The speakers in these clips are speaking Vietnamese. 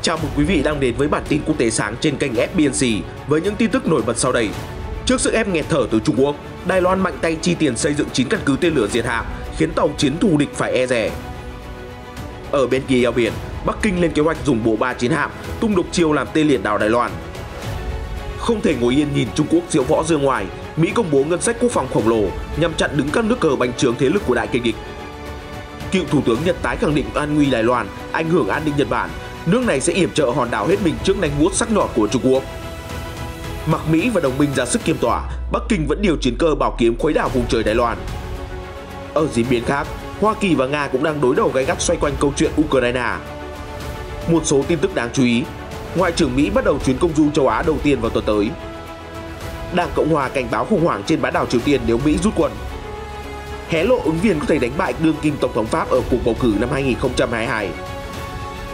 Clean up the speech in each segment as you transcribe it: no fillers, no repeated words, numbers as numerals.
Chào mừng quý vị đang đến với bản tin quốc tế sáng trên kênh FBNC với những tin tức nổi bật sau đây. Trước sức ép nghẹt thở từ Trung Quốc, Đài Loan mạnh tay chi tiền xây dựng 9 căn cứ tên lửa diệt hạm, khiến tàu chiến thù địch phải e dè. Ở bên kia eo biển, Bắc Kinh lên kế hoạch dùng bộ ba chiến hạm tung độc chiêu làm tê liệt đảo Đài Loan. Không thể ngồi yên nhìn Trung Quốc diễu võ dương ngoài, Mỹ công bố ngân sách quốc phòng khổng lồ nhằm chặn đứng các nước cờ bành trướng thế lực của đại kình địch. Cựu Thủ tướng Nhật tái khẳng định an nguy Đài Loan ảnh hưởng an ninh Nhật Bản, nước này sẽ yểm trợ hòn đảo hết mình trước nanh vuốt sắc nhọn của Trung Quốc. Mặc Mỹ và đồng minh ra sức kiêm tỏa, Bắc Kinh vẫn điều chiến cơ bảo kiếm khuấy đảo vùng trời Đài Loan. Ở diễn biến khác, Hoa Kỳ và Nga cũng đang đối đầu gay gắt xoay quanh câu chuyện Ukraine. Một số tin tức đáng chú ý: Ngoại trưởng Mỹ bắt đầu chuyến công du châu Á đầu tiên vào tuần tới. Đảng Cộng hòa cảnh báo khủng hoảng trên bán đảo Triều Tiên nếu Mỹ rút quân. Hé lộ ứng viên có thể đánh bại đương kim tổng thống Pháp ở cuộc bầu cử năm 2022.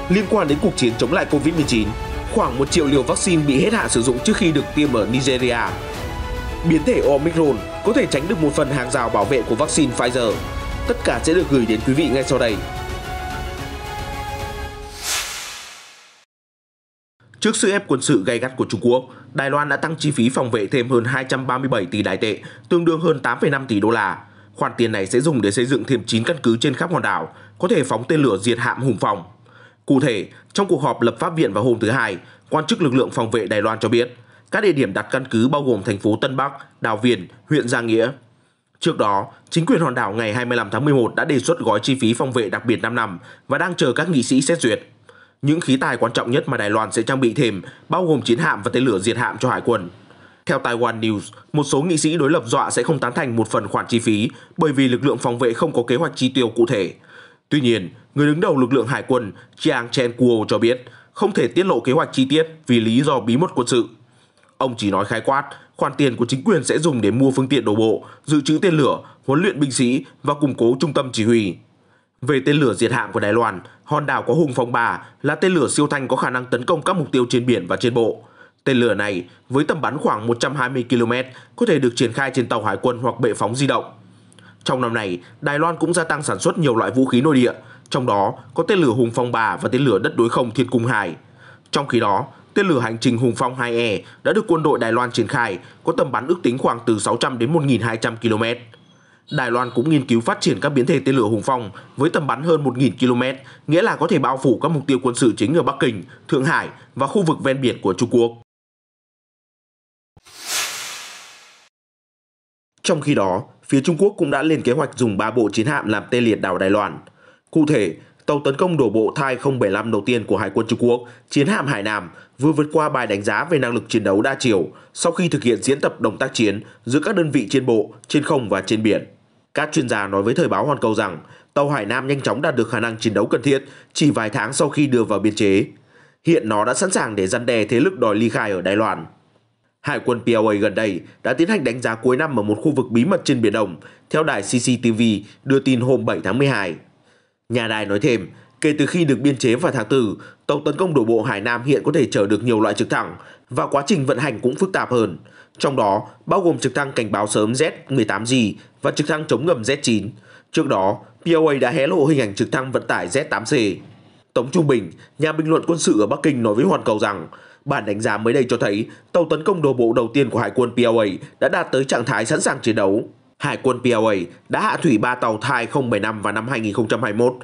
Liên quan đến cuộc chiến chống lại Covid-19, khoảng 1 triệu liều vaccine bị hết hạn sử dụng trước khi được tiêm ở Nigeria. Biến thể Omicron có thể tránh được một phần hàng rào bảo vệ của vaccine Pfizer. Tất cả sẽ được gửi đến quý vị ngay sau đây. Trước sức ép quân sự gay gắt của Trung Quốc, Đài Loan đã tăng chi phí phòng vệ thêm hơn 237 tỷ Đài tệ, tương đương hơn 8,5 tỷ đô la. Khoản tiền này sẽ dùng để xây dựng thêm 9 căn cứ trên khắp hòn đảo, có thể phóng tên lửa diệt hạm Hùng Phong. Cụ thể, trong cuộc họp lập pháp viện vào hôm thứ Hai, quan chức lực lượng phòng vệ Đài Loan cho biết, các địa điểm đặt căn cứ bao gồm thành phố Tân Bắc, Đào Viên, huyện Giang Nghĩa. Trước đó, chính quyền hòn đảo ngày 25 tháng 11 đã đề xuất gói chi phí phòng vệ đặc biệt 5 năm và đang chờ các nghị sĩ xét duyệt. Những khí tài quan trọng nhất mà Đài Loan sẽ trang bị thêm bao gồm chiến hạm và tên lửa diệt hạm cho hải quân. Theo Taiwan News, một số nghị sĩ đối lập dọa sẽ không tán thành một phần khoản chi phí bởi vì lực lượng phòng vệ không có kế hoạch chi tiêu cụ thể. Tuy nhiên, người đứng đầu lực lượng hải quân Chiang Chen-kuo cho biết không thể tiết lộ kế hoạch chi tiết vì lý do bí mật quân sự. Ông chỉ nói khái quát, khoản tiền của chính quyền sẽ dùng để mua phương tiện đổ bộ, dự trữ tên lửa, huấn luyện binh sĩ và củng cố trung tâm chỉ huy. Về tên lửa diệt hạm của Đài Loan, hòn đảo có Hùng Phong 3 là tên lửa siêu thanh có khả năng tấn công các mục tiêu trên biển và trên bộ. Tên lửa này, với tầm bắn khoảng 120 km, có thể được triển khai trên tàu hải quân hoặc bệ phóng di động. Trong năm này, Đài Loan cũng gia tăng sản xuất nhiều loại vũ khí nội địa, trong đó có tên lửa Hùng Phong 3 và tên lửa đất đối không Thiên Cung 2. Trong khi đó, tên lửa hành trình Hùng Phong 2E đã được quân đội Đài Loan triển khai, có tầm bắn ước tính khoảng từ 600 đến 1.200 km. Đài Loan cũng nghiên cứu phát triển các biến thể tên lửa Hùng Phong với tầm bắn hơn 1.000 km, nghĩa là có thể bao phủ các mục tiêu quân sự chính ở Bắc Kinh, Thượng Hải và khu vực ven biển của Trung Quốc. Trong khi đó, phía Trung Quốc cũng đã lên kế hoạch dùng 3 bộ chiến hạm làm tê liệt đảo Đài Loan. Cụ thể, tàu tấn công đổ bộ Thai 075 đầu tiên của Hải quân Trung Quốc, chiến hạm Hải Nam, vừa vượt qua bài đánh giá về năng lực chiến đấu đa chiều sau khi thực hiện diễn tập đồng tác chiến giữa các đơn vị trên bộ, trên không và trên biển. Các chuyên gia nói với Thời báo Hoàn Cầu rằng tàu Hải Nam nhanh chóng đạt được khả năng chiến đấu cần thiết chỉ vài tháng sau khi đưa vào biên chế. Hiện nó đã sẵn sàng để răn đe thế lực đòi ly khai ở Đài Loan. Hải quân PLA gần đây đã tiến hành đánh giá cuối năm ở một khu vực bí mật trên Biển Đông, theo đài CCTV đưa tin hôm 7 tháng 12. Nhà đài nói thêm, kể từ khi được biên chế vào tháng 4, tàu tấn công đổ bộ Hải Nam hiện có thể chở được nhiều loại trực thăng và quá trình vận hành cũng phức tạp hơn. Trong đó, bao gồm trực thăng cảnh báo sớm Z-18G và trực thăng chống ngầm Z-9. Trước đó, PLA đã hé lộ hình ảnh trực thăng vận tải Z-8C. Tống Trung Bình, nhà bình luận quân sự ở Bắc Kinh nói với Hoàn Cầu rằng, bản đánh giá mới đây cho thấy tàu tấn công đổ bộ đầu tiên của Hải quân PLA đã đạt tới trạng thái sẵn sàng chiến đấu. Hải quân PLA đã hạ thủy 3 tàu Thai 075 vào năm 2021.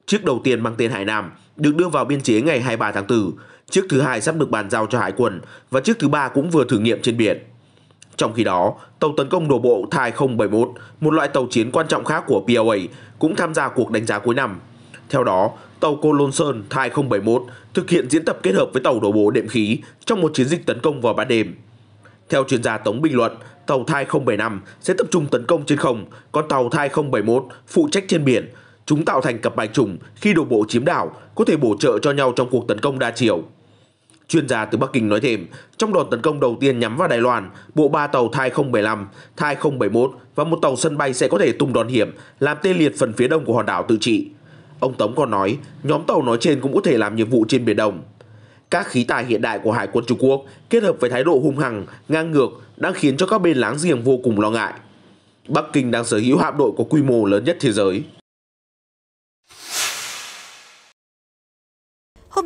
Chiếc đầu tiên mang tên Hải Nam được đưa vào biên chế ngày 23 tháng 4, chiếc thứ hai sắp được bàn giao cho Hải quân và chiếc thứ ba cũng vừa thử nghiệm trên biển. Trong khi đó, tàu tấn công đổ bộ Thai 071, một loại tàu chiến quan trọng khác của PLA, cũng tham gia cuộc đánh giá cuối năm. Theo đó, tàu Cô Lôn Sơn Thai 071 thực hiện diễn tập kết hợp với tàu đổ bộ đệm khí trong một chiến dịch tấn công vào ban đêm. Theo chuyên gia Tống bình luận, tàu Thai 075 sẽ tập trung tấn công trên không, còn tàu Thai 071 phụ trách trên biển. Chúng tạo thành cặp bài trùng khi đổ bộ chiếm đảo, có thể bổ trợ cho nhau trong cuộc tấn công đa chiều. Chuyên gia từ Bắc Kinh nói thêm, trong đòn tấn công đầu tiên nhắm vào Đài Loan, bộ 3 tàu Thai 075, Thai 071 và một tàu sân bay sẽ có thể tung đòn hiểm, làm tê liệt phần phía đông của hòn đảo tự trị. Ông Tống còn nói, nhóm tàu nói trên cũng có thể làm nhiệm vụ trên Biển Đông. Các khí tài hiện đại của Hải quân Trung Quốc kết hợp với thái độ hung hăng, ngang ngược đang khiến cho các bên láng giềng vô cùng lo ngại. Bắc Kinh đang sở hữu hạm đội có quy mô lớn nhất thế giới.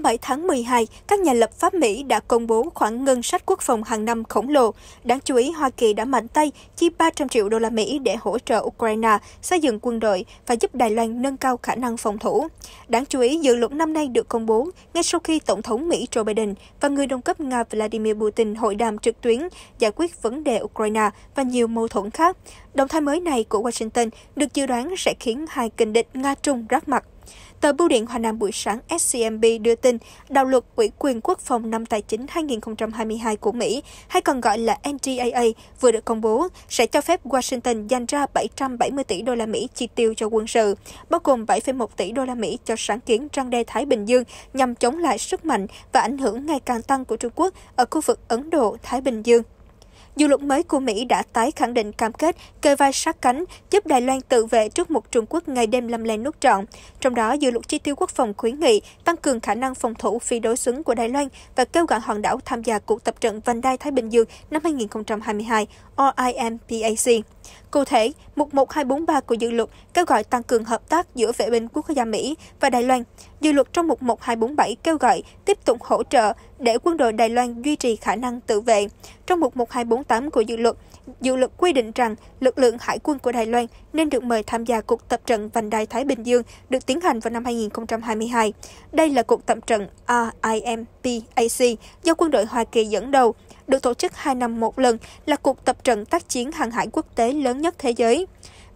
7 tháng 12, các nhà lập pháp Mỹ đã công bố khoản ngân sách quốc phòng hàng năm khổng lồ. Đáng chú ý, Hoa Kỳ đã mạnh tay chi 300 triệu đô la Mỹ để hỗ trợ Ukraine xây dựng quân đội và giúp Đài Loan nâng cao khả năng phòng thủ. Đáng chú ý, dự luật năm nay được công bố ngay sau khi Tổng thống Mỹ Joe Biden và người đồng cấp Nga Vladimir Putin hội đàm trực tuyến giải quyết vấn đề Ukraine và nhiều mâu thuẫn khác. Động thái mới này của Washington được dự đoán sẽ khiến hai kình địch Nga-Trung rát mặt. Tờ Bưu điện Hoa Nam buổi sáng SCMP đưa tin, đạo luật Ủy quyền Quốc phòng năm tài chính 2022 của Mỹ, hay còn gọi là NDAA, vừa được công bố, sẽ cho phép Washington dành ra 770 tỷ đô la Mỹ chi tiêu cho quân sự, bao gồm 7,1 tỷ đô la Mỹ cho sáng kiến răn đe Thái Bình Dương nhằm chống lại sức mạnh và ảnh hưởng ngày càng tăng của Trung Quốc ở khu vực Ấn Độ-Thái Bình Dương. Dự luật mới của Mỹ đã tái khẳng định cam kết kề vai sát cánh giúp Đài Loan tự vệ trước một Trung Quốc ngày đêm lâm le nuốt trọn. Trong đó, dự luật chi tiêu quốc phòng khuyến nghị tăng cường khả năng phòng thủ phi đối xứng của Đài Loan và kêu gọi hòn đảo tham gia cuộc tập trận vành đai Thái Bình Dương năm 2022, RIMPAC. Cụ thể, mục 1243 của dự luật kêu gọi tăng cường hợp tác giữa vệ binh quốc gia Mỹ và Đài Loan. Dự luật trong mục 1247 kêu gọi tiếp tục hỗ trợ để quân đội Đài Loan duy trì khả năng tự vệ. Trong mục 1248 của dự luật quy định rằng lực lượng hải quân của Đài Loan nên được mời tham gia cuộc tập trận vành đai Thái Bình Dương được tiến hành vào năm 2022. Đây là cuộc tập trận RIMPAC do quân đội Hoa Kỳ dẫn đầu, được tổ chức 2 năm một lần, là cuộc tập trận tác chiến hàng hải quốc tế lớn nhất thế giới.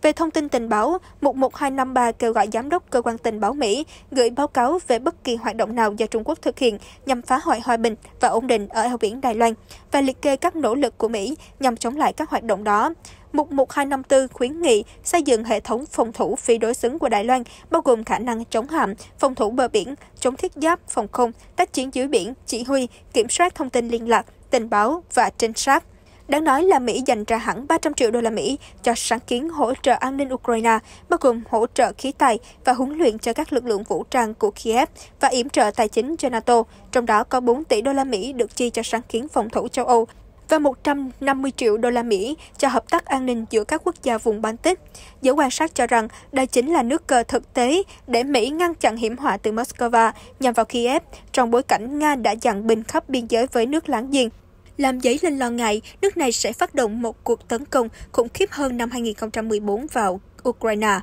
Về thông tin tình báo, mục 1253 kêu gọi Giám đốc Cơ quan Tình báo Mỹ gửi báo cáo về bất kỳ hoạt động nào do Trung Quốc thực hiện nhằm phá hoại hòa bình và ổn định ở eo biển Đài Loan và liệt kê các nỗ lực của Mỹ nhằm chống lại các hoạt động đó. Mục 1254 khuyến nghị xây dựng hệ thống phòng thủ phi đối xứng của Đài Loan, bao gồm khả năng chống hạm, phòng thủ bờ biển, chống thiết giáp, phòng không, tác chiến dưới biển, chỉ huy, kiểm soát thông tin liên lạc, tình báo và trinh sát. Đáng nói là Mỹ dành ra hẳn 300 triệu đô la Mỹ cho sáng kiến hỗ trợ an ninh Ukraine, bao gồm hỗ trợ khí tài và huấn luyện cho các lực lượng vũ trang của Kiev và yểm trợ tài chính cho NATO, trong đó có 4 tỷ đô la Mỹ được chi cho sáng kiến phòng thủ châu Âu và 150 triệu đô la Mỹ cho hợp tác an ninh giữa các quốc gia vùng Baltic. Giới quan sát cho rằng đây chính là nước cờ thực tế để Mỹ ngăn chặn hiểm họa từ Moscow nhằm vào Kiev trong bối cảnh Nga đã dàn binh khắp biên giới với nước láng giềng, làm dấy lên lo ngại nước này sẽ phát động một cuộc tấn công khủng khiếp hơn năm 2014 vào Ukraine.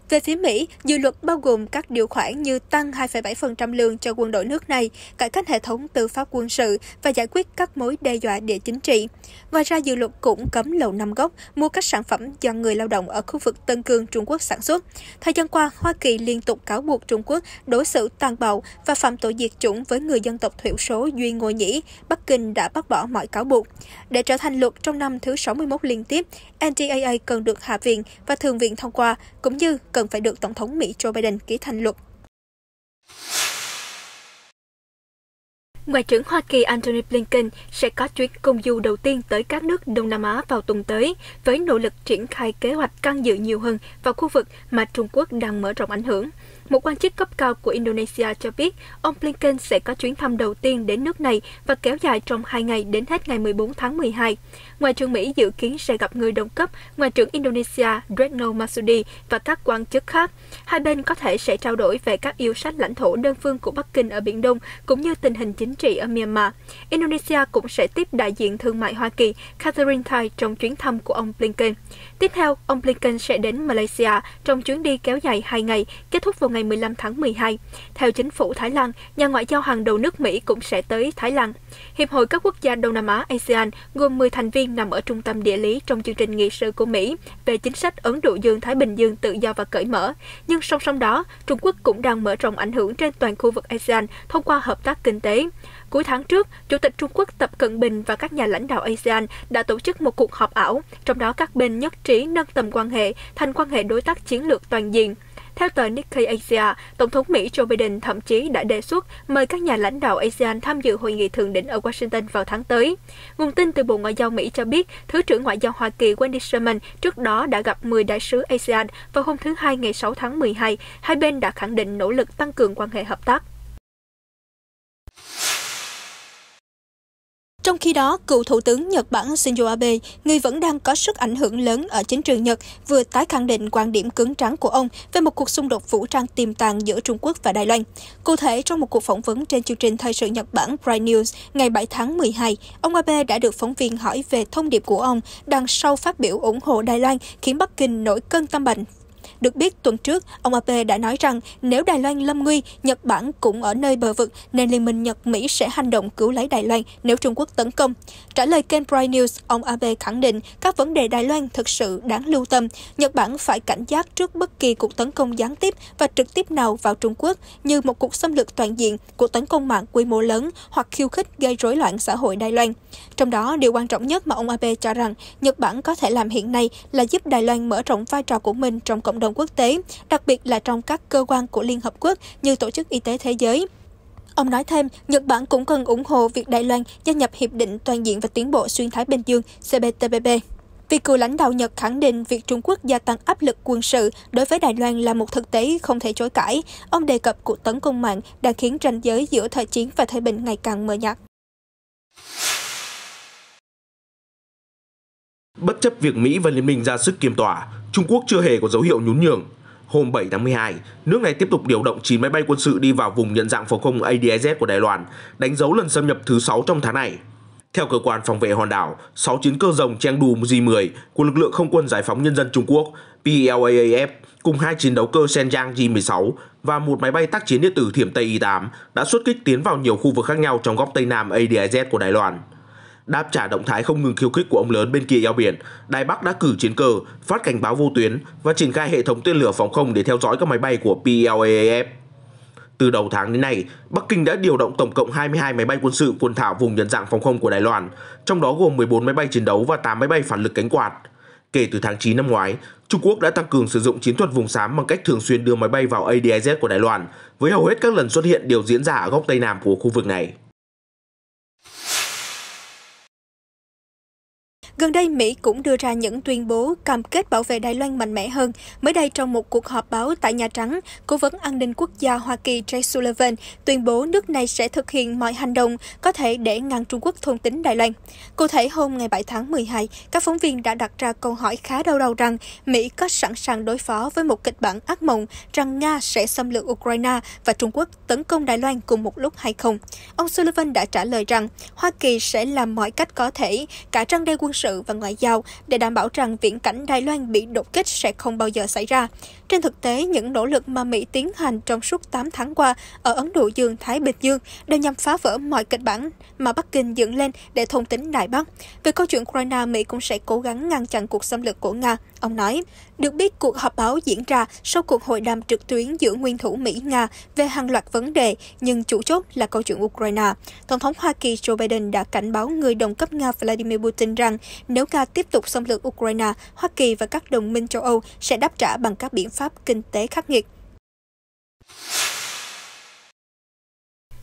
Về phía Mỹ, dự luật bao gồm các điều khoản như tăng 2,7% lương cho quân đội nước này, cải cách hệ thống tư pháp quân sự và giải quyết các mối đe dọa địa chính trị. Ngoài ra, dự luật cũng cấm Lầu Năm Góc mua các sản phẩm do người lao động ở khu vực Tân Cương, Trung Quốc sản xuất. Thời gian qua, Hoa Kỳ liên tục cáo buộc Trung Quốc đối xử tàn bạo và phạm tội diệt chủng với người dân tộc thiểu số Duy Ngô Nhĩ. Bắc Kinh đã bác bỏ mọi cáo buộc. Để trở thành luật trong năm thứ 61 liên tiếp, NDAA cần được Hạ viện và Thượng viện thông qua, cũng như cần phải được Tổng thống Mỹ Joe Biden ký thành luật. Ngoại trưởng Hoa Kỳ Antony Blinken sẽ có chuyến công du đầu tiên tới các nước Đông Nam Á vào tuần tới, với nỗ lực triển khai kế hoạch can dự nhiều hơn vào khu vực mà Trung Quốc đang mở rộng ảnh hưởng. Một quan chức cấp cao của Indonesia cho biết, ông Blinken sẽ có chuyến thăm đầu tiên đến nước này và kéo dài trong 2 ngày đến hết ngày 14 tháng 12. Ngoại trưởng Mỹ dự kiến sẽ gặp người đồng cấp, Ngoại trưởng Indonesia Retno Marsudi và các quan chức khác. Hai bên có thể sẽ trao đổi về các yêu sách lãnh thổ đơn phương của Bắc Kinh ở Biển Đông, cũng như tình hình chính trị ở Myanmar. Indonesia cũng sẽ tiếp đại diện thương mại Hoa Kỳ Catherine Tai trong chuyến thăm của ông Blinken. Tiếp theo, ông Blinken sẽ đến Malaysia trong chuyến đi kéo dài 2 ngày, kết thúc vào ngày 15 tháng 12. Theo chính phủ Thái Lan, nhà ngoại giao hàng đầu nước Mỹ cũng sẽ tới Thái Lan. Hiệp hội các quốc gia Đông Nam Á ASEAN gồm 10 thành viên nằm ở trung tâm địa lý trong chương trình nghị sự của Mỹ về chính sách Ấn Độ Dương-Thái Bình Dương tự do và cởi mở. Nhưng song song đó, Trung Quốc cũng đang mở rộng ảnh hưởng trên toàn khu vực ASEAN thông qua hợp tác kinh tế. Cuối tháng trước, Chủ tịch Trung Quốc Tập Cận Bình và các nhà lãnh đạo ASEAN đã tổ chức một cuộc họp ảo, trong đó các bên nhất trí nâng tầm quan hệ thành quan hệ đối tác chiến lược toàn diện. Theo tờ Nikkei Asia, Tổng thống Mỹ Joe Biden thậm chí đã đề xuất mời các nhà lãnh đạo ASEAN tham dự hội nghị thượng đỉnh ở Washington vào tháng tới. Nguồn tin từ Bộ Ngoại giao Mỹ cho biết, Thứ trưởng Ngoại giao Hoa Kỳ Wendy Sherman trước đó đã gặp 10 đại sứ ASEAN vào hôm thứ Hai ngày 6 tháng 12. Hai bên đã khẳng định nỗ lực tăng cường quan hệ hợp tác. Trong khi đó, cựu Thủ tướng Nhật Bản Shinzo Abe, người vẫn đang có sức ảnh hưởng lớn ở chính trường Nhật, vừa tái khẳng định quan điểm cứng rắn của ông về một cuộc xung đột vũ trang tiềm tàng giữa Trung Quốc và Đài Loan. Cụ thể, trong một cuộc phỏng vấn trên chương trình thời sự Nhật Bản Prime News ngày 7 tháng 12, ông Abe đã được phóng viên hỏi về thông điệp của ông đằng sau phát biểu ủng hộ Đài Loan khiến Bắc Kinh nổi cơn tâm bệnh. Được biết, tuần trước, ông Abe đã nói rằng nếu Đài Loan lâm nguy, Nhật Bản cũng ở nơi bờ vực, nên Liên minh Nhật-Mỹ sẽ hành động cứu lấy Đài Loan nếu Trung Quốc tấn công. Trả lời kênh Prime News, ông Abe khẳng định các vấn đề Đài Loan thực sự đáng lưu tâm. Nhật Bản phải cảnh giác trước bất kỳ cuộc tấn công gián tiếp và trực tiếp nào vào Trung Quốc như một cuộc xâm lược toàn diện, cuộc tấn công mạng quy mô lớn hoặc khiêu khích gây rối loạn xã hội Đài Loan. Trong đó, điều quan trọng nhất mà ông Abe cho rằng Nhật Bản có thể làm hiện nay là giúp Đài Loan mở rộng vai trò của mình trong cộng đồng quốc tế, đặc biệt là trong các cơ quan của Liên Hợp Quốc như Tổ chức Y tế Thế giới. Ông nói thêm, Nhật Bản cũng cần ủng hộ việc Đài Loan gia nhập Hiệp định Toàn diện và Tiến bộ Xuyên Thái Bình Dương CPTPP. Vì cựu lãnh đạo Nhật khẳng định việc Trung Quốc gia tăng áp lực quân sự đối với Đài Loan là một thực tế không thể chối cãi. Ông đề cập cuộc tấn công mạng đang khiến ranh giới giữa thời chiến và thời bình ngày càng mờ nhạt. Bất chấp việc Mỹ và Liên minh ra sức kiềm tỏa, Trung Quốc chưa hề có dấu hiệu nhún nhường. Hôm 7 tháng 12, nước này tiếp tục điều động 9 máy bay quân sự đi vào vùng nhận dạng phòng không ADIZ của Đài Loan, đánh dấu lần xâm nhập thứ 6 trong tháng này. Theo cơ quan phòng vệ hòn đảo, 6 chiến cơ rồng Chengdu J-10 của lực lượng không quân giải phóng nhân dân Trung Quốc PLAAF cùng 2 chiến đấu cơ Shenyang J-16 và một máy bay tác chiến điện tử Thiểm Tây Y-8 đã xuất kích tiến vào nhiều khu vực khác nhau trong góc Tây Nam ADIZ của Đài Loan. Đáp trả động thái không ngừng khiêu khích của ông lớn bên kia eo biển, Đài Bắc đã cử chiến cơ, phát cảnh báo vô tuyến và triển khai hệ thống tên lửa phòng không để theo dõi các máy bay của PLAAF. Từ đầu tháng đến nay, Bắc Kinh đã điều động tổng cộng 22 máy bay quân sự quân thảo vùng nhận dạng phòng không của Đài Loan, trong đó gồm 14 máy bay chiến đấu và 8 máy bay phản lực cánh quạt. Kể từ tháng 9 năm ngoái, Trung Quốc đã tăng cường sử dụng chiến thuật vùng xám bằng cách thường xuyên đưa máy bay vào ADIZ của Đài Loan, với hầu hết các lần xuất hiện đều diễn ra ở góc Tây Nam của khu vực này. Gần đây, Mỹ cũng đưa ra những tuyên bố cam kết bảo vệ Đài Loan mạnh mẽ hơn. Mới đây, trong một cuộc họp báo tại Nhà Trắng, Cố vấn An ninh Quốc gia Hoa Kỳ Jake Sullivan tuyên bố nước này sẽ thực hiện mọi hành động có thể để ngăn Trung Quốc thôn tính Đài Loan. Cụ thể, hôm ngày 7 tháng 12, các phóng viên đã đặt ra câu hỏi khá đau đầu rằng Mỹ có sẵn sàng đối phó với một kịch bản ác mộng rằng Nga sẽ xâm lược Ukraine và Trung Quốc tấn công Đài Loan cùng một lúc hay không. Ông Sullivan đã trả lời rằng Hoa Kỳ sẽ làm mọi cách có thể, cả răn đe quân sự và ngoại giao, để đảm bảo rằng viễn cảnh Đài Loan bị đột kích sẽ không bao giờ xảy ra. Trên thực tế, những nỗ lực mà Mỹ tiến hành trong suốt 8 tháng qua ở Ấn Độ Dương, Thái Bình Dương đều nhằm phá vỡ mọi kịch bản mà Bắc Kinh dựng lên để thôn tính Đài Bắc. Về câu chuyện Ukraine, Mỹ cũng sẽ cố gắng ngăn chặn cuộc xâm lược của Nga, ông nói. Được biết, cuộc họp báo diễn ra sau cuộc hội đàm trực tuyến giữa nguyên thủ Mỹ-Nga về hàng loạt vấn đề, nhưng chủ chốt là câu chuyện Ukraine. Tổng thống Hoa Kỳ Joe Biden đã cảnh báo người đồng cấp Nga Vladimir Putin rằng nếu Nga tiếp tục xâm lược Ukraine, Hoa Kỳ và các đồng minh châu Âu sẽ đáp trả bằng các biện pháp kinh tế khắc nghiệt.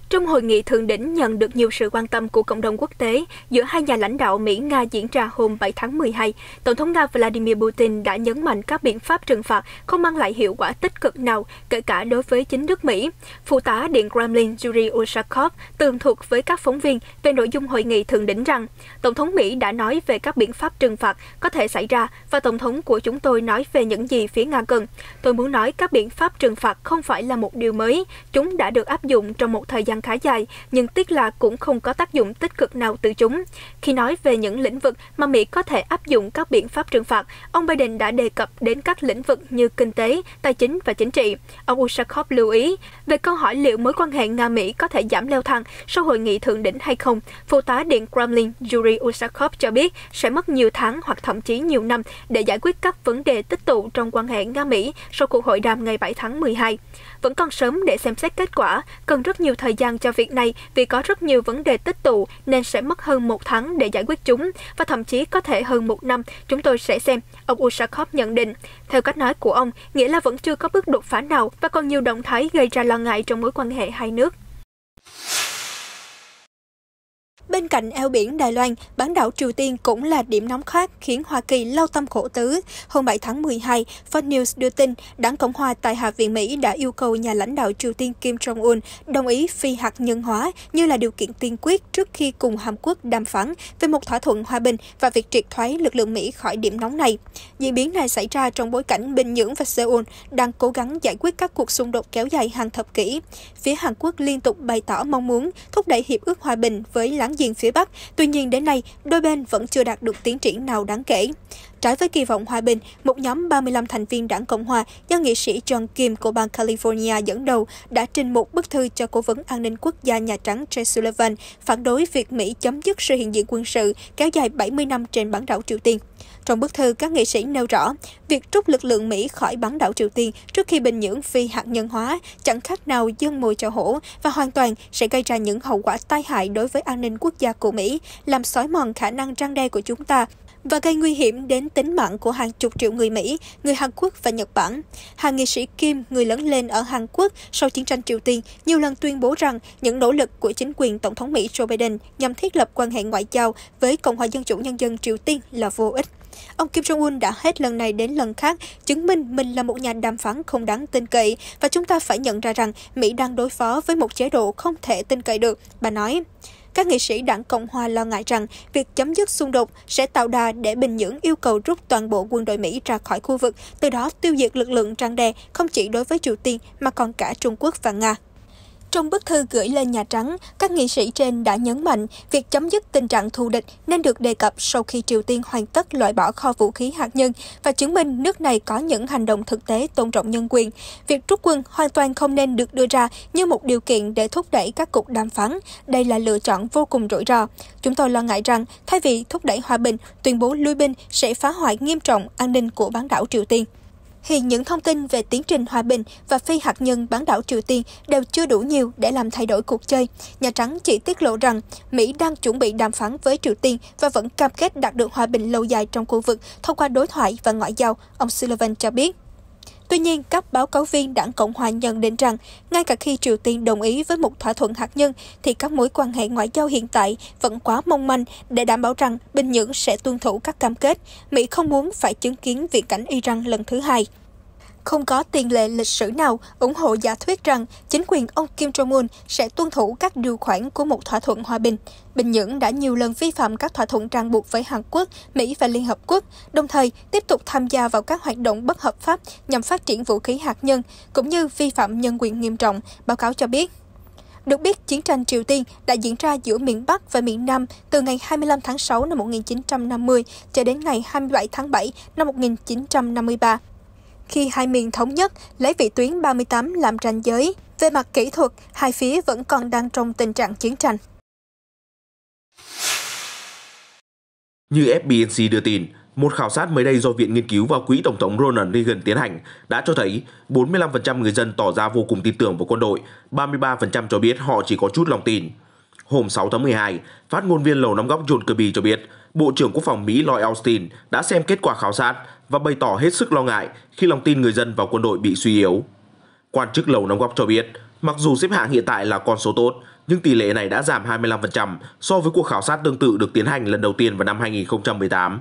Trong hội nghị thượng đỉnh nhận được nhiều sự quan tâm của cộng đồng quốc tế giữa hai nhà lãnh đạo Mỹ-Nga diễn ra hôm 7 tháng 12, Tổng thống Nga Vladimir Putin đã nhấn mạnh các biện pháp trừng phạt không mang lại hiệu quả tích cực nào, kể cả đối với chính nước Mỹ. Phụ tá Điện Kremlin Yuri Ushakov tường thuật với các phóng viên về nội dung hội nghị thượng đỉnh rằng Tổng thống Mỹ đã nói về các biện pháp trừng phạt có thể xảy ra và Tổng thống của chúng tôi nói về những gì phía Nga cần. Tôi muốn nói các biện pháp trừng phạt không phải là một điều mới, chúng đã được áp dụng trong một thời gian khá dài, nhưng tiếc là cũng không có tác dụng tích cực nào từ chúng. Khi nói về những lĩnh vực mà Mỹ có thể áp dụng các biện pháp trừng phạt, ông Biden đã đề cập đến các lĩnh vực như kinh tế, tài chính và chính trị. Ông Ushakov lưu ý về câu hỏi liệu mối quan hệ Nga-Mỹ có thể giảm leo thang sau hội nghị thượng đỉnh hay không. Phụ tá Điện Kremlin Yuri Ushakov cho biết sẽ mất nhiều tháng hoặc thậm chí nhiều năm để giải quyết các vấn đề tích tụ trong quan hệ Nga-Mỹ sau cuộc hội đàm ngày 7 tháng 12. Vẫn còn sớm để xem xét kết quả, cần rất nhiều thời gian cho việc này vì có rất nhiều vấn đề tích tụ nên sẽ mất hơn 1 tháng để giải quyết chúng và thậm chí có thể hơn 1 năm, chúng tôi sẽ xem, ông Ushakov nhận định. Theo cách nói của ông, nghĩa là vẫn chưa có bước đột phá nào và còn nhiều động thái gây ra lo ngại trong mối quan hệ hai nước. Bên cạnh eo biển Đài Loan, bán đảo Triều Tiên cũng là điểm nóng khác khiến Hoa Kỳ lao tâm khổ tứ. Hôm 7 tháng 12, Fox News đưa tin Đảng Cộng hòa tại Hạ viện Mỹ đã yêu cầu nhà lãnh đạo Triều Tiên Kim Jong-un đồng ý phi hạt nhân hóa như là điều kiện tiên quyết trước khi cùng Hàn Quốc đàm phán về một thỏa thuận hòa bình và việc triệt thoái lực lượng Mỹ khỏi điểm nóng này. Diễn biến này xảy ra trong bối cảnh Bình Nhưỡng và Seoul đang cố gắng giải quyết các cuộc xung đột kéo dài hàng thập kỷ. Phía Hàn Quốc liên tục bày tỏ mong muốn thúc đẩy hiệp ước hòa bình với láng giềng phía Bắc, tuy nhiên đến nay, đôi bên vẫn chưa đạt được tiến triển nào đáng kể. Trái với kỳ vọng hòa bình, một nhóm 35 thành viên Đảng Cộng hòa do nghị sĩ John Kim của bang California dẫn đầu đã trình một bức thư cho Cố vấn An ninh Quốc gia Nhà Trắng Jake Sullivan phản đối việc Mỹ chấm dứt sự hiện diện quân sự kéo dài 70 năm trên bán đảo Triều Tiên. Trong bức thư, các nghị sĩ nêu rõ, việc rút lực lượng Mỹ khỏi bán đảo Triều Tiên trước khi Bình Nhưỡng phi hạt nhân hóa chẳng khác nào giương mồi cho hổ và hoàn toàn sẽ gây ra những hậu quả tai hại đối với an ninh quốc gia của Mỹ, làm xói mòn khả năng răn đe của chúng ta và gây nguy hiểm đến tính mạng của hàng chục triệu người Mỹ, người Hàn Quốc và Nhật Bản. Hàng nghị sĩ Kim, người lớn lên ở Hàn Quốc sau chiến tranh Triều Tiên, nhiều lần tuyên bố rằng những nỗ lực của chính quyền Tổng thống Mỹ Joe Biden nhằm thiết lập quan hệ ngoại giao với Cộng hòa Dân chủ Nhân dân Triều Tiên là vô ích. Ông Kim Jong-un đã hết lần này đến lần khác chứng minh mình là một nhà đàm phán không đáng tin cậy và chúng ta phải nhận ra rằng Mỹ đang đối phó với một chế độ không thể tin cậy được, bà nói. Các nghị sĩ Đảng Cộng hòa lo ngại rằng việc chấm dứt xung đột sẽ tạo đà để Bình Nhưỡng yêu cầu rút toàn bộ quân đội Mỹ ra khỏi khu vực, từ đó tiêu diệt lực lượng răn đe không chỉ đối với Triều Tiên mà còn cả Trung Quốc và Nga. Trong bức thư gửi lên Nhà Trắng, các nghị sĩ trên đã nhấn mạnh việc chấm dứt tình trạng thù địch nên được đề cập sau khi Triều Tiên hoàn tất loại bỏ kho vũ khí hạt nhân và chứng minh nước này có những hành động thực tế tôn trọng nhân quyền. Việc rút quân hoàn toàn không nên được đưa ra như một điều kiện để thúc đẩy các cuộc đàm phán. Đây là lựa chọn vô cùng rủi ro. Chúng tôi lo ngại rằng thay vì thúc đẩy hòa bình, tuyên bố lui binh sẽ phá hoại nghiêm trọng an ninh của bán đảo Triều Tiên. Hiện những thông tin về tiến trình hòa bình và phi hạt nhân bán đảo Triều Tiên đều chưa đủ nhiều để làm thay đổi cuộc chơi. Nhà Trắng chỉ tiết lộ rằng Mỹ đang chuẩn bị đàm phán với Triều Tiên và vẫn cam kết đạt được hòa bình lâu dài trong khu vực thông qua đối thoại và ngoại giao, ông Sullivan cho biết. Tuy nhiên, các báo cáo viên Đảng Cộng hòa nhận định rằng, ngay cả khi Triều Tiên đồng ý với một thỏa thuận hạt nhân, thì các mối quan hệ ngoại giao hiện tại vẫn quá mong manh để đảm bảo rằng Bình Nhưỡng sẽ tuân thủ các cam kết. Mỹ không muốn phải chứng kiến viễn cảnh Iran lần thứ hai. Không có tiền lệ lịch sử nào ủng hộ giả thuyết rằng chính quyền ông Kim Jong-un sẽ tuân thủ các điều khoản của một thỏa thuận hòa bình. Bình Nhưỡng đã nhiều lần vi phạm các thỏa thuận ràng buộc với Hàn Quốc, Mỹ và Liên Hợp Quốc, đồng thời tiếp tục tham gia vào các hoạt động bất hợp pháp nhằm phát triển vũ khí hạt nhân, cũng như vi phạm nhân quyền nghiêm trọng, báo cáo cho biết. Được biết, chiến tranh Triều Tiên đã diễn ra giữa miền Bắc và miền Nam từ ngày 25 tháng 6 năm 1950 cho đến ngày 27 tháng 7 năm 1953. Khi hai miền thống nhất, lấy vĩ tuyến 38 làm ranh giới, về mặt kỹ thuật, hai phía vẫn còn đang trong tình trạng chiến tranh. Như FBNC đưa tin, một khảo sát mới đây do Viện Nghiên cứu và Quỹ Tổng thống Ronald Reagan tiến hành đã cho thấy 45% người dân tỏ ra vô cùng tin tưởng vào quân đội, 33% cho biết họ chỉ có chút lòng tin. Hôm 6 tháng 12, phát ngôn viên Lầu Năm Góc John Kirby cho biết, Bộ trưởng Quốc phòng Mỹ Lloyd Austin đã xem kết quả khảo sát và bày tỏ hết sức lo ngại khi lòng tin người dân vào quân đội bị suy yếu. Quan chức Lầu Năm Góc cho biết, mặc dù xếp hạng hiện tại là con số tốt, nhưng tỷ lệ này đã giảm 25% so với cuộc khảo sát tương tự được tiến hành lần đầu tiên vào năm 2018.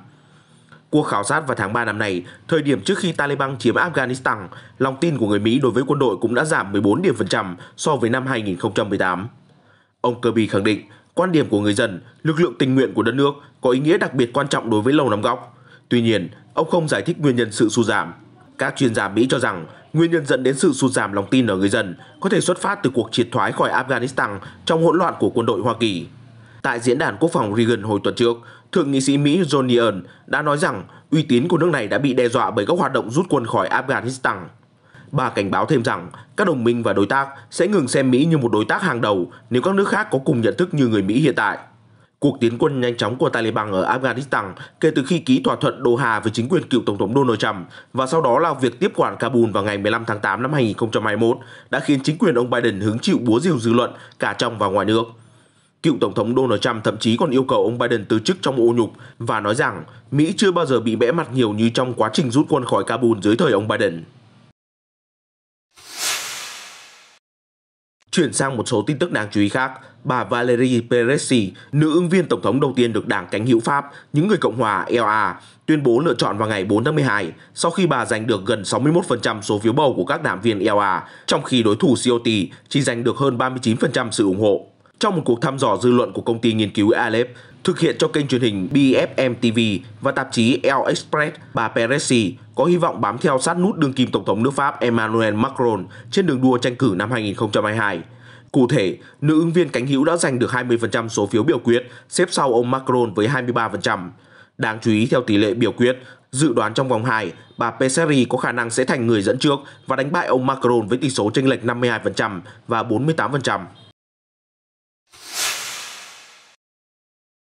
Cuộc khảo sát vào tháng 3 năm nay, thời điểm trước khi Taliban chiếm Afghanistan, lòng tin của người Mỹ đối với quân đội cũng đã giảm 14 điểm phần trăm so với năm 2018. Ông Kirby khẳng định, quan điểm của người dân, lực lượng tình nguyện của đất nước có ý nghĩa đặc biệt quan trọng đối với Lầu Năm Góc. Tuy nhiên, ông không giải thích nguyên nhân sự sụt giảm. Các chuyên gia Mỹ cho rằng, nguyên nhân dẫn đến sự sụt giảm lòng tin ở người dân có thể xuất phát từ cuộc triệt thoái khỏi Afghanistan trong hỗn loạn của quân đội Hoa Kỳ. Tại diễn đàn quốc phòng Reagan hồi tuần trước, Thượng nghị sĩ Mỹ John Earn đã nói rằng uy tín của nước này đã bị đe dọa bởi các hoạt động rút quân khỏi Afghanistan. Bà cảnh báo thêm rằng các đồng minh và đối tác sẽ ngừng xem Mỹ như một đối tác hàng đầu nếu các nước khác có cùng nhận thức như người Mỹ hiện tại. Cuộc tiến quân nhanh chóng của Taliban ở Afghanistan kể từ khi ký thỏa thuận Doha với chính quyền cựu Tổng thống Donald Trump và sau đó là việc tiếp quản Kabul vào ngày 15 tháng 8 năm 2021 đã khiến chính quyền ông Biden hứng chịu búa rìu dư luận cả trong và ngoài nước. Cựu Tổng thống Donald Trump thậm chí còn yêu cầu ông Biden từ chức trong ô nhục và nói rằng Mỹ chưa bao giờ bị bẽ mặt nhiều như trong quá trình rút quân khỏi Kabul dưới thời ông Biden. Chuyển sang một số tin tức đáng chú ý khác, bà Valérie Pécresse, nữ ứng viên tổng thống đầu tiên được Đảng Cánh hữu Pháp, những người Cộng hòa LA, tuyên bố lựa chọn vào ngày 4 tháng 12 sau khi bà giành được gần 61% số phiếu bầu của các đảng viên LA, trong khi đối thủ Ciotti chỉ giành được hơn 39% sự ủng hộ. Trong một cuộc thăm dò dư luận của công ty nghiên cứu Aleph, thực hiện cho kênh truyền hình BFM TV và tạp chí El Express, bà Pécresse có hy vọng bám theo sát nút đương kim Tổng thống nước Pháp Emmanuel Macron trên đường đua tranh cử năm 2022. Cụ thể, nữ ứng viên cánh hữu đã giành được 20% số phiếu biểu quyết, xếp sau ông Macron với 23%. Đáng chú ý theo tỷ lệ biểu quyết, dự đoán trong vòng 2, bà Pécresse có khả năng sẽ thành người dẫn trước và đánh bại ông Macron với tỷ số chênh lệch 52% và 48%.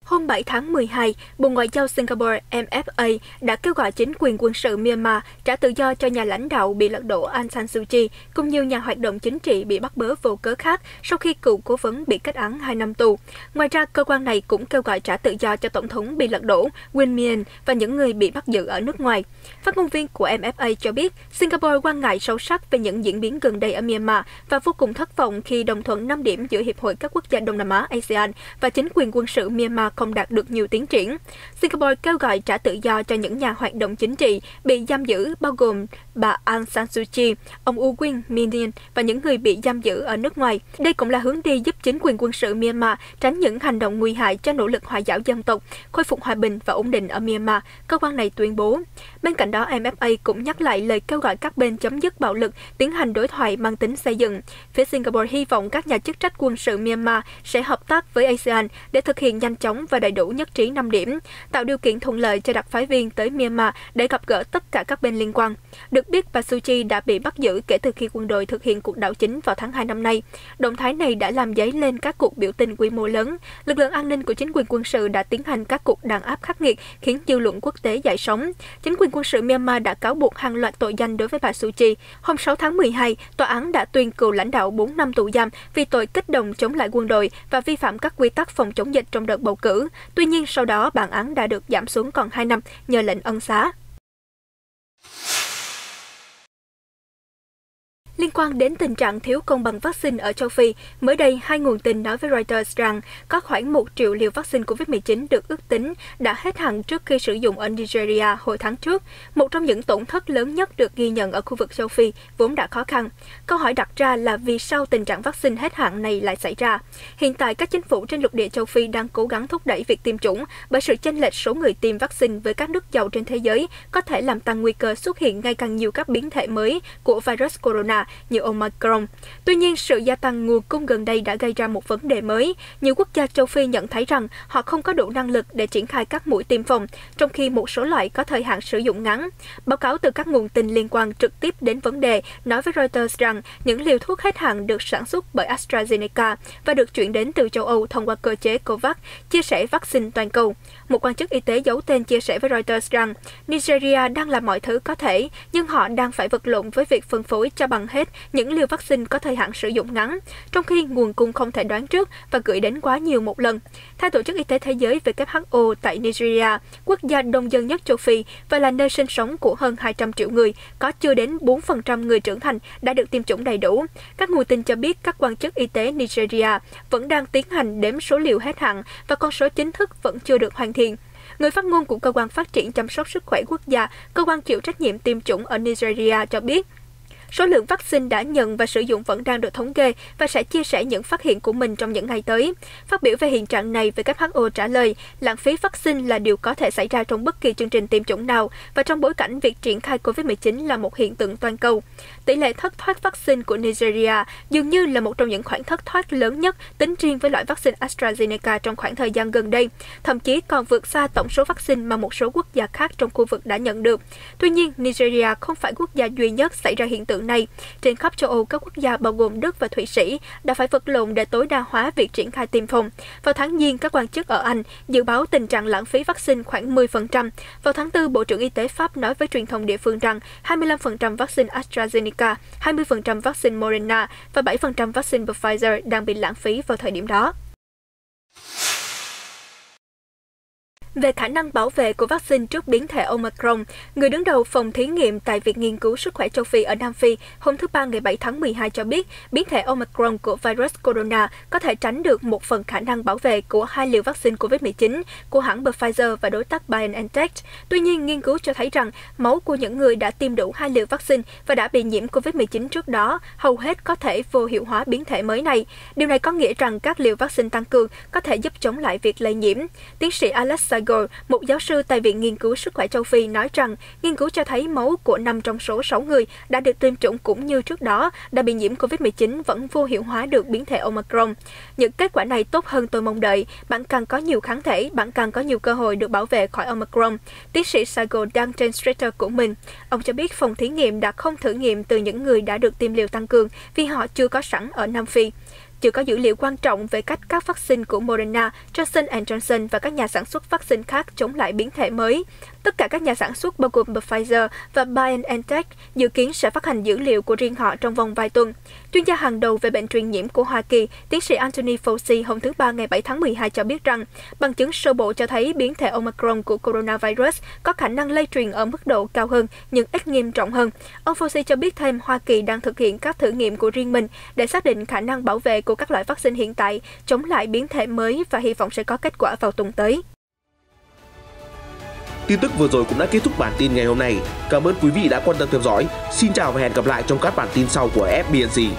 Hôm 7 tháng 12, Bộ Ngoại giao Singapore MFA đã kêu gọi chính quyền quân sự Myanmar trả tự do cho nhà lãnh đạo bị lật đổ Aung San Suu Kyi, cũng như nhà hoạt động chính trị bị bắt bớ vô cớ khác sau khi cựu cố vấn bị kết án 2 năm tù. Ngoài ra, cơ quan này cũng kêu gọi trả tự do cho Tổng thống bị lật đổ Win Myint và những người bị bắt giữ ở nước ngoài. Phát ngôn viên của MFA cho biết, Singapore quan ngại sâu sắc về những diễn biến gần đây ở Myanmar và vô cùng thất vọng khi đồng thuận 5 điểm giữa Hiệp hội các quốc gia Đông Nam Á ASEAN và chính quyền quân sự Myanmar không đạt được nhiều tiến triển. Singapore kêu gọi trả tự do cho những nhà hoạt động chính trị bị giam giữ, bao gồm bà Aung San Suu Kyi, ông Win Myint và những người bị giam giữ ở nước ngoài. Đây cũng là hướng đi giúp chính quyền quân sự Myanmar tránh những hành động nguy hại cho nỗ lực hòa giải dân tộc, khôi phục hòa bình và ổn định ở Myanmar, cơ quan này tuyên bố. Bên cạnh đó, MFA cũng nhắc lại lời kêu gọi các bên chấm dứt bạo lực, tiến hành đối thoại mang tính xây dựng. Phía Singapore hy vọng các nhà chức trách quân sự Myanmar sẽ hợp tác với ASEAN để thực hiện nhanh chóng và đầy đủ nhất trí 5 điểm, tạo điều kiện thuận lợi cho đặc phái viên tới Myanmar để gặp gỡ tất cả các bên liên quan. Được biết, bà Suu Kyi đã bị bắt giữ kể từ khi quân đội thực hiện cuộc đảo chính vào tháng 2 năm nay. Động thái này đã làm dấy lên các cuộc biểu tình quy mô lớn. Lực lượng an ninh của chính quyền quân sự đã tiến hành các cuộc đàn áp khắc nghiệt, khiến dư luận quốc tế dậy sóng. Chính quyền quân sự Myanmar đã cáo buộc hàng loạt tội danh đối với bà Suu Kyi. Hôm 6 tháng 12, tòa án đã tuyên cựu lãnh đạo 4 năm tù giam vì tội kích động chống lại quân đội và vi phạm các quy tắc phòng chống dịch trong đợt bầu cử. Tuy nhiên, sau đó bản án đã được giảm xuống còn 2 năm nhờ lệnh ân xá. Liên quan đến tình trạng thiếu công bằng vaccine ở châu Phi, mới đây, hai nguồn tin nói với Reuters rằng có khoảng 1 triệu liều vaccine COVID-19 được ước tính đã hết hạn trước khi sử dụng ở Nigeria hồi tháng trước, một trong những tổn thất lớn nhất được ghi nhận ở khu vực châu Phi, vốn đã khó khăn. Câu hỏi đặt ra là vì sao tình trạng vaccine hết hạn này lại xảy ra? Hiện tại, các chính phủ trên lục địa châu Phi đang cố gắng thúc đẩy việc tiêm chủng bởi sự chênh lệch số người tiêm vaccine với các nước giàu trên thế giới có thể làm tăng nguy cơ xuất hiện ngày càng nhiều các biến thể mới của virus corona như Omicron. Tuy nhiên, sự gia tăng nguồn cung gần đây đã gây ra một vấn đề mới. Nhiều quốc gia châu Phi nhận thấy rằng họ không có đủ năng lực để triển khai các mũi tiêm phòng, trong khi một số loại có thời hạn sử dụng ngắn. Báo cáo từ các nguồn tin liên quan trực tiếp đến vấn đề nói với Reuters rằng những liều thuốc hết hạn được sản xuất bởi AstraZeneca và được chuyển đến từ châu Âu thông qua cơ chế COVAX, chia sẻ vaccine toàn cầu. Một quan chức y tế giấu tên chia sẻ với Reuters rằng Nigeria đang làm mọi thứ có thể, nhưng họ đang phải vật lộn với việc phân phối cho bằng hết những liều vaccine có thời hạn sử dụng ngắn, trong khi nguồn cung không thể đoán trước và gửi đến quá nhiều một lần. Theo Tổ chức Y tế Thế giới WHO, tại Nigeria, quốc gia đông dân nhất châu Phi và là nơi sinh sống của hơn 200 triệu người, có chưa đến 4% người trưởng thành đã được tiêm chủng đầy đủ. Các nguồn tin cho biết các quan chức y tế Nigeria vẫn đang tiến hành đếm số liều hết hạn và con số chính thức vẫn chưa được hoàn thiện. Người phát ngôn của Cơ quan Phát triển Chăm sóc Sức khỏe Quốc gia, cơ quan chịu trách nhiệm tiêm chủng ở Nigeria cho biết, số lượng vaccine đã nhận và sử dụng vẫn đang được thống kê và sẽ chia sẻ những phát hiện của mình trong những ngày tới. Phát biểu về hiện trạng này, WHO trả lời, lãng phí vaccine là điều có thể xảy ra trong bất kỳ chương trình tiêm chủng nào và trong bối cảnh việc triển khai COVID-19 là một hiện tượng toàn cầu. Tỷ lệ thất thoát vaccine của Nigeria dường như là một trong những khoản thất thoát lớn nhất tính riêng với loại vaccine AstraZeneca trong khoảng thời gian gần đây, thậm chí còn vượt xa tổng số vaccine mà một số quốc gia khác trong khu vực đã nhận được. Tuy nhiên, Nigeria không phải quốc gia duy nhất xảy ra hiện tượng này. Trên khắp châu Âu, các quốc gia bao gồm Đức và Thụy Sĩ đã phải vật lộn để tối đa hóa việc triển khai tiêm phòng. Vào tháng Giêng, các quan chức ở Anh dự báo tình trạng lãng phí vaccine khoảng 10%. Vào tháng 4, Bộ trưởng Y tế Pháp nói với truyền thông địa phương rằng 25% vaccine AstraZeneca, 20% vaccine Moderna và 7% vaccine Pfizer đang bị lãng phí vào thời điểm đó. Về khả năng bảo vệ của vaccine trước biến thể Omicron, người đứng đầu phòng thí nghiệm tại Viện Nghiên cứu Sức khỏe châu Phi ở Nam Phi hôm thứ Ba ngày 7 tháng 12 cho biết biến thể Omicron của virus corona có thể tránh được một phần khả năng bảo vệ của 2 liều vaccine COVID-19 của hãng Pfizer và đối tác BioNTech. Tuy nhiên, nghiên cứu cho thấy rằng máu của những người đã tiêm đủ 2 liều vaccine và đã bị nhiễm COVID-19 trước đó hầu hết có thể vô hiệu hóa biến thể mới này. Điều này có nghĩa rằng các liều vaccine tăng cường có thể giúp chống lại việc lây nhiễm. Tiến sĩ Alex Segal, một giáo sư tại Viện Nghiên cứu Sức khỏe châu Phi, nói rằng nghiên cứu cho thấy máu của 5 trong số 6 người đã được tiêm chủng cũng như trước đó đã bị nhiễm COVID-19 vẫn vô hiệu hóa được biến thể Omicron. Những kết quả này tốt hơn tôi mong đợi. Bạn càng có nhiều kháng thể, bạn càng có nhiều cơ hội được bảo vệ khỏi Omicron. Tiến sĩ Segal đăng trên Twitter của mình. Ông cho biết phòng thí nghiệm đã không thử nghiệm từ những người đã được tiêm liều tăng cường vì họ chưa có sẵn ở Nam Phi. Chưa có dữ liệu quan trọng về cách các vaccine của Moderna, Johnson & Johnson và các nhà sản xuất vaccine khác chống lại biến thể mới. Tất cả các nhà sản xuất bao gồm Pfizer và BioNTech dự kiến sẽ phát hành dữ liệu của riêng họ trong vòng vài tuần. Chuyên gia hàng đầu về bệnh truyền nhiễm của Hoa Kỳ, tiến sĩ Anthony Fauci hôm thứ Ba ngày 7 tháng 12 cho biết rằng bằng chứng sơ bộ cho thấy biến thể Omicron của coronavirus có khả năng lây truyền ở mức độ cao hơn nhưng ít nghiêm trọng hơn. Ông Fauci cho biết thêm Hoa Kỳ đang thực hiện các thử nghiệm của riêng mình để xác định khả năng bảo vệ của các loại vaccine hiện tại chống lại biến thể mới và hy vọng sẽ có kết quả vào tuần tới. Tin tức vừa rồi cũng đã kết thúc bản tin ngày hôm nay. Cảm ơn quý vị đã quan tâm theo dõi. Xin chào và hẹn gặp lại trong các bản tin sau của FBNC.